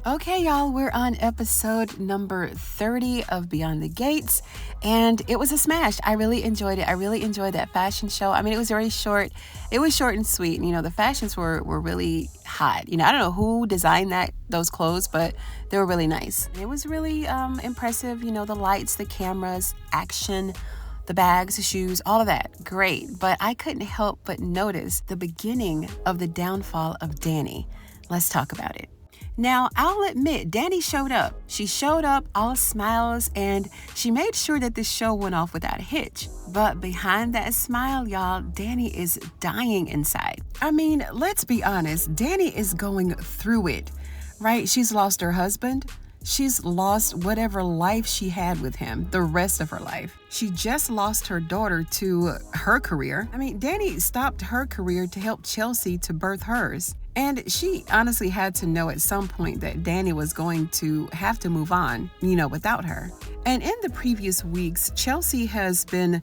Okay, y'all, we're on episode number 30 of Beyond the Gates, and it was a smash. I really enjoyed it. I really enjoyed that fashion show. I mean, it was very short. It was short and sweet. And, the fashions were really hot. I don't know who designed those clothes, but they were really nice. It was really impressive. The lights, the cameras, action, the bags, the shoes, all of that. Great. But I couldn't help but notice the beginning of the downfall of Dani. Let's talk about it. Now, I'll admit, Dani showed up. She showed up all smiles, and she made sure that this show went off without a hitch. But behind that smile, y'all, Dani is dying inside. I mean, let's be honest, Dani is going through it, right? She's lost her husband. She's lost whatever life she had with him, the rest of her life. She just lost her daughter to her career. I mean, Dani stopped her career to help Chelsea to birth hers. And she honestly had to know at some point that Dani was going to have to move on, without her. And in the previous weeks, Chelsea has been,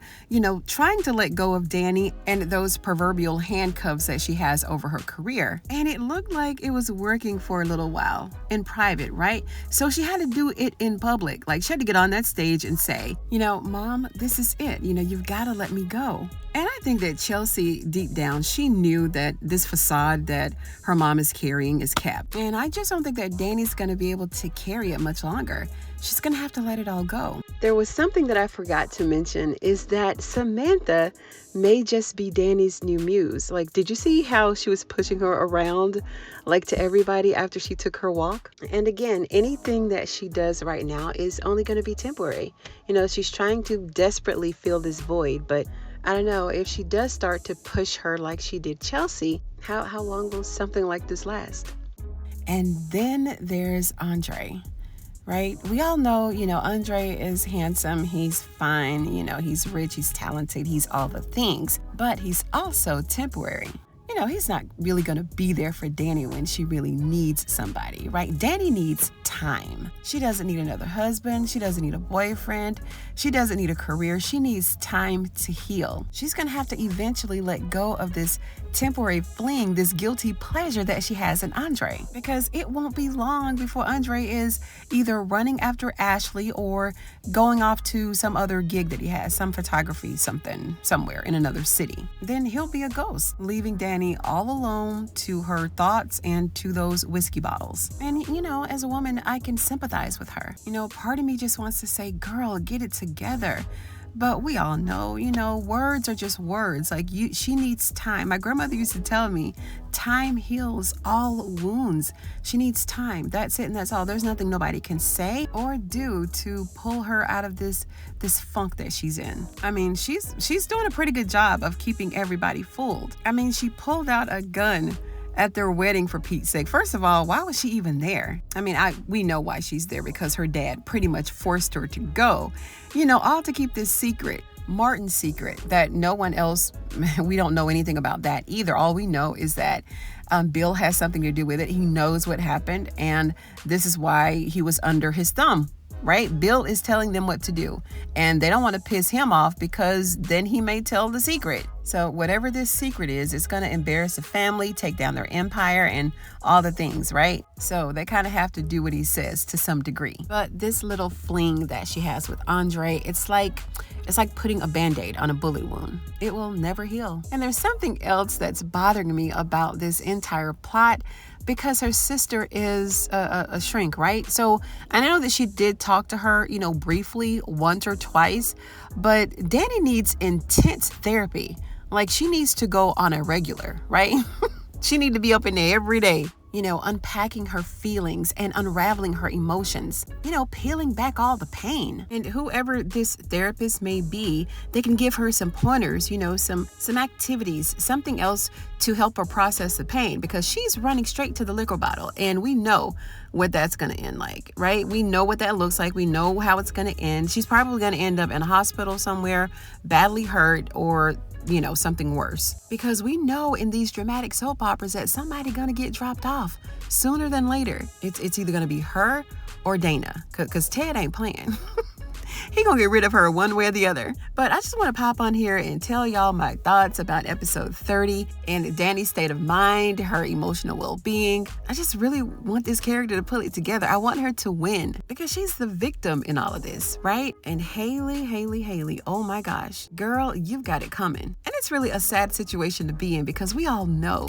trying to let go of Dani and those proverbial handcuffs that she has over her career. And it looked like it was working for a little while in private, right? So she had to do it in public. Like, she had to get on that stage and say, Mom, this is it. You've got to let me go. And I think that Chelsea, deep down, she knew that this facade that her mom is carrying is capped. And I just don't think that Dani's going to be able to carry it much longer. She's going to have to let it all go. There was something that I forgot to mention is that Samantha may just be Dani's new muse. Like, did you see how she was pushing her around, to everybody after she took her walk? And again, anything that she does right now is only going to be temporary. She's trying to desperately fill this void, but I don't know, if she does start to push her like she did Chelsea, how long will something like this last? And then there's Andre, right? We all know, Andre is handsome, he's fine, he's rich, he's talented, he's all the things, but he's also temporary. He's not really going to be there for Dani when she really needs somebody, right? Dani needs time. She doesn't need another husband. She doesn't need a boyfriend. She doesn't need a career. She needs time to heal. She's going to have to eventually let go of this temporary fling, this guilty pleasure that she has in Andre, because it won't be long before Andre is either running after Ashley or going off to some other gig that he has, some photography, something, somewhere in another city. Then he'll be a ghost, leaving Dani all alone to her thoughts and to those whiskey bottles. And, as a woman, I can sympathize with her. Part of me just wants to say, girl, get it together. But we all know, words are just words. She needs time. My grandmother used to tell me, time heals all wounds. She needs time. That's it and that's all. There's nothing nobody can say or do to pull her out of this funk that she's in. I mean, she's doing a pretty good job of keeping everybody fooled. I mean, she pulled out a gun at their wedding, for Pete's sake. First of all, why was she even there? I mean, we know why she's there, because her dad pretty much forced her to go, all to keep this secret, Martin's secret, that no one else, we don't know anything about that either. All we know is that Bill has something to do with it. He knows what happened, and this is why he was under his thumb. Right? Bill is telling them what to do, and they don't want to piss him off because then he may tell the secret. So whatever this secret is, it's going to embarrass the family, take down their empire, and all the things, right? So they kind of have to do what he says to some degree. But this little fling that she has with Andre, it's like putting a Band-Aid on a bullet wound. It will never heal. And there's something else that's bothering me about this entire plot, because her sister is a shrink, right? So I know that she did talk to her, briefly once or twice, but Dani needs intense therapy. She needs to go on a regular, right? She needs to be up in there every day, unpacking her feelings and unraveling her emotions, peeling back all the pain. And whoever this therapist may be, they can give her some pointers, some activities, something else to help her process the pain, because she's running straight to the liquor bottle, and we know what that's going to end like, right? We know what that looks like. We know how it's going to end. She's probably going to end up in a hospital somewhere, badly hurt, or something worse. Because we know in these dramatic soap operas that somebody gonna get dropped off sooner than later. It's either gonna be her or Dana, because Ted ain't playing. He gonna get rid of her one way or the other. But I just want to pop on here and tell y'all my thoughts about episode 30 and Dani's state of mind, her emotional well-being. I just really want this character to pull it together. I want her to win because she's the victim in all of this, right? And Haley, oh my gosh, girl, you've got it coming. And it's really a sad situation to be in because we all know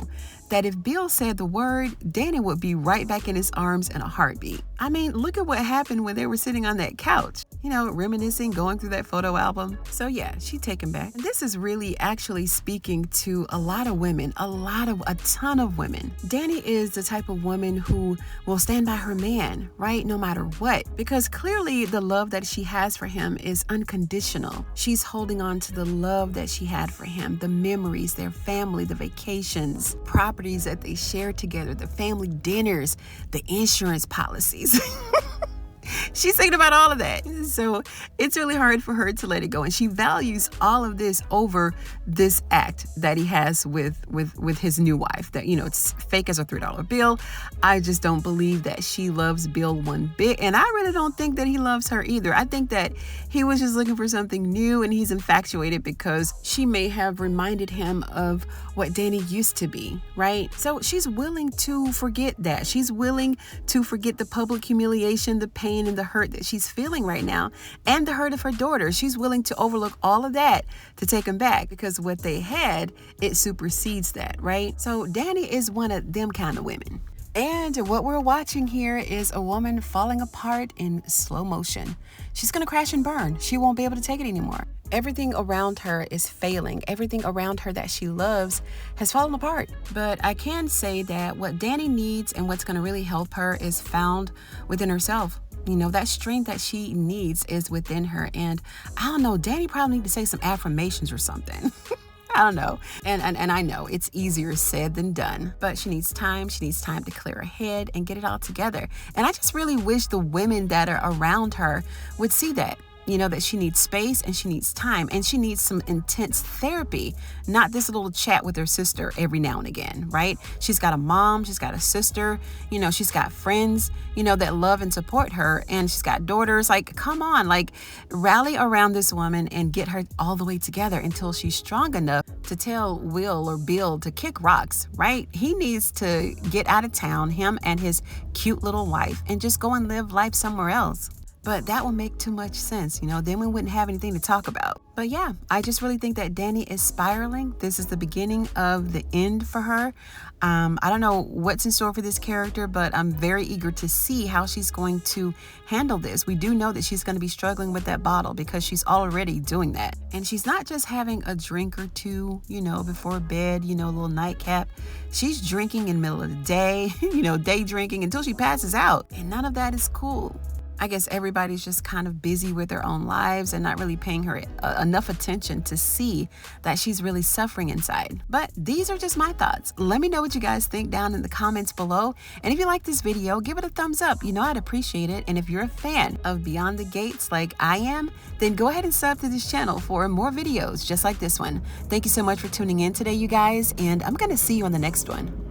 that if Bill said the word, Dani would be right back in his arms in a heartbeat. I mean, look at what happened when they were sitting on that couch, reminiscing, going through that photo album. So yeah, she's taken back. And this is really actually speaking to a lot of women, a ton of women. Dani is the type of woman who will stand by her man, right? No matter what, because clearly the love that she has for him is unconditional. She's holding on to the love that she had for him, the memories, their family, the vacations, properties that they share together, the family dinners, the insurance policies. She's thinking about all of that. So it's really hard for her to let it go. And she values all of this over this act that he has with his new wife that, it's fake as a $3 bill. I just don't believe that she loves Bill one bit. And I really don't think that he loves her either. I think that he was just looking for something new and he's infatuated because she may have reminded him of what Dani used to be, right? So she's willing to forget that. She's willing to forget the public humiliation, the pain, and the hurt that she's feeling right now, and the hurt of her daughter. She's willing to overlook all of that to take him back because what they had, it supersedes that, right? So Dani is one of them kind of women. And what we're watching here is a woman falling apart in slow motion. She's gonna crash and burn. She won't be able to take it anymore. Everything around her is failing. Everything around her that she loves has fallen apart. But I can say that what Dani needs and what's gonna really help her is found within herself. That strength that she needs is within her. And I don't know, Dani probably need to say some affirmations or something. I don't know. And I know it's easier said than done, but she needs time. She needs time to clear her head and get it all together. And I just really wish the women that are around her would see that. That she needs space and she needs time and she needs some intense therapy, not this little chat with her sister every now and again, right? She's got a mom, she's got a sister, she's got friends, that love and support her, and she's got daughters. Like, come on, rally around this woman and get her all the way together until she's strong enough to tell Will or Bill to kick rocks, right? He needs to get out of town, him and his cute little wife, and just go and live life somewhere else. But that would make too much sense, then we wouldn't have anything to talk about. But yeah, I just really think that Dani is spiraling. This is the beginning of the end for her. I don't know what's in store for this character, but I'm very eager to see how she's going to handle this. We do know that she's going to be struggling with that bottle because she's already doing that. And she's not just having a drink or two, before bed, a little nightcap. She's drinking in the middle of the day, day drinking until she passes out. And none of that is cool. I guess everybody's just kind of busy with their own lives and not really paying her enough attention to see that she's really suffering inside. But these are just my thoughts. Let me know what you guys think down in the comments below. And if you like this video, give it a thumbs up. I'd appreciate it. And if you're a fan of Beyond the Gates like I am, then go ahead and sub to this channel for more videos just like this one. Thank you so much for tuning in today, you guys, and I'm going to see you on the next one.